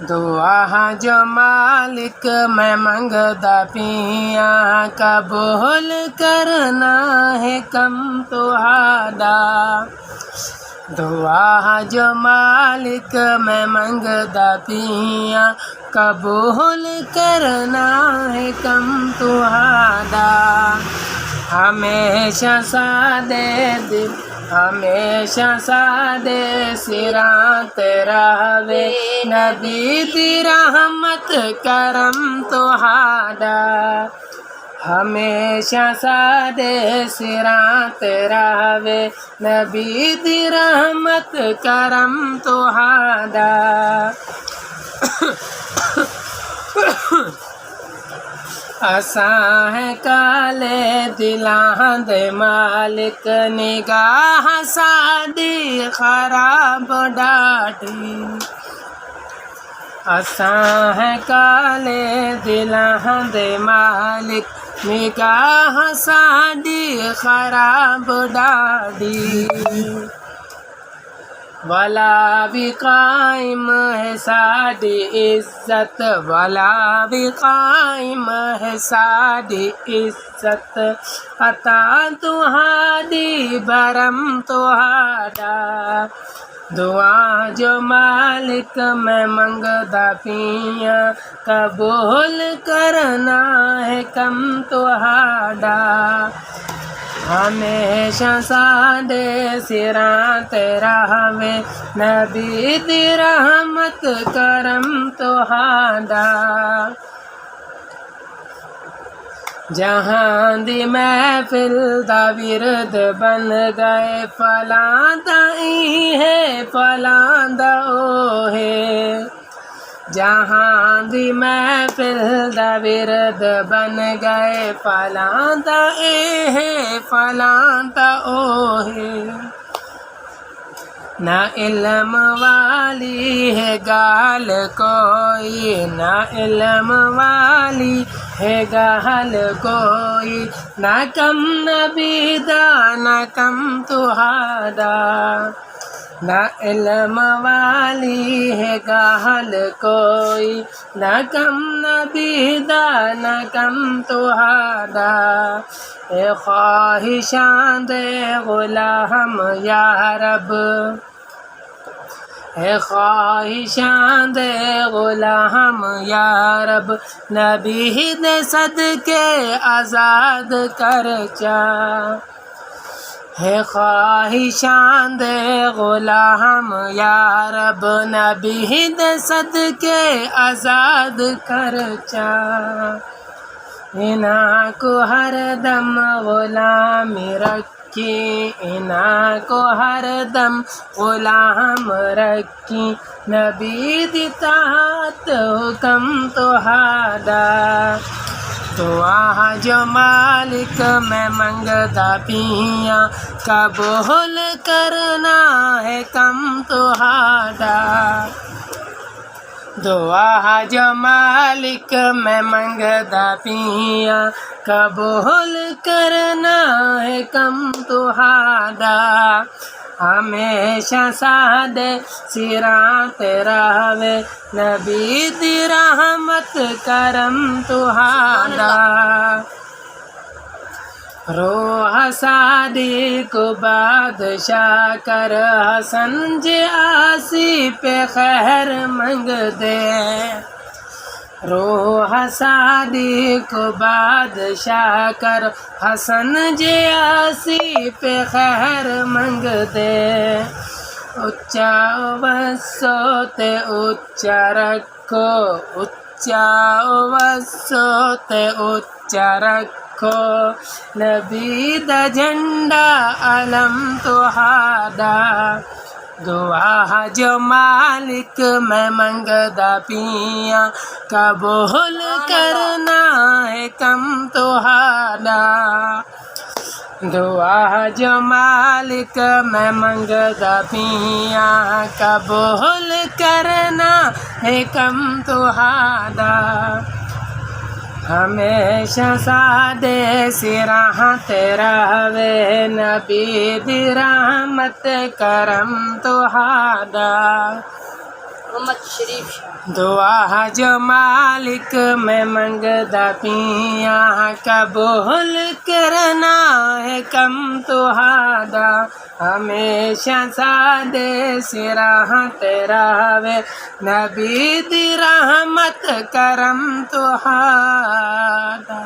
दुआ जो मालिक मैं मंगदा पिया कबूल करना है कम तुहाड़ा। दुआ जो मालिक मैं मंगदा पिया कबूल करना है कम तुहाड़ा। हमेशा सादे दिल हमेशा सादे सिरात रहवे नबी दी रहमत करम तुहाड़ा। हमेशा सादे सिरात रहवे नबी दी रहमत करम तुहाड़ा। असां है काले दिलां दे मालिक निगाह साडी खराब डाठी। असां है काले दिलां दे मालिक निगाह साडी खराब डाठी। वला भी कायम है साडी इज्जत वला भी कायम है साडी इज्जत अता तुहाडी बरम तुहाड़ा। दुआ जो मालिक मैं मंगदा पिया कबूल करना है कम तुहाड़ा। हमेशा सादे सिरात रहवे नबी दी रहमत करम तुहाड़ा। जहां दी महफिल दा विरद बन गए फलां दा है फलां दा ओ है। जहां दी महफिल दा विरद बन गए फलां दा है फलां दा ओ है। ना इल्म वाली है गाल कोई ना इल्म वाली है गाल कोई ना कम नबी दा ना कम तुहाड़ा। ना इल्म वाली है गाल कोई ना कम नबी दा ना कम तुहाड़ा। ए ख्वाहिशां दे गुलाम या रब है ख्वाहिशां दे गुलाम या रब नबी दे सदके आज़ाद कर चा। है ख्वाहिशां दे गुलाम या रब नबी दे सदके आज़ाद कर चा। इना को हर दम गुलामी रखी इना को हर दम गुलाम रखी नबी दी तात हुक्म तुहाड़ा। दुआ जो मालिक मैं मंगदा पिया कबूल करना है कम तुहाड़ा। दुआ जो मालिक मैं मंगदा पिया कबूल करना है कम तुहाड़ा। हमेशा सादे सिरात रहवे नबी दी रहमत करम तुहाड़ा। रोह सादी को बादशाह कर हसन जे आसी पे खैर मंग दे। रोह सादी को बादशाह कर हसन जे आसी पे खैर मंग दे। उच्चा वसो ते उच्चा रखो उच्चा वसो ते उच्चा रखो नबी दा झंडा अलम तुहाड़ा। दुआ जो मालिक मैं मंगदा पिया कबूल करना है कम तुहाड़ा। दुआ जो मालिक मैं मंगदा पिया कबूल करना है कम तुहाड़ा। हमेशा सादे सिराहत रहवे नबी दी रहमत करम तुहाड़ा। मोहम्मद शरीफ। दुआ जो मालिक में मंगदा पिया कबूल करना है कम तुहादा हमेशा सादे सिराह तेरा वे नबी दी रहमत करम तुहादा।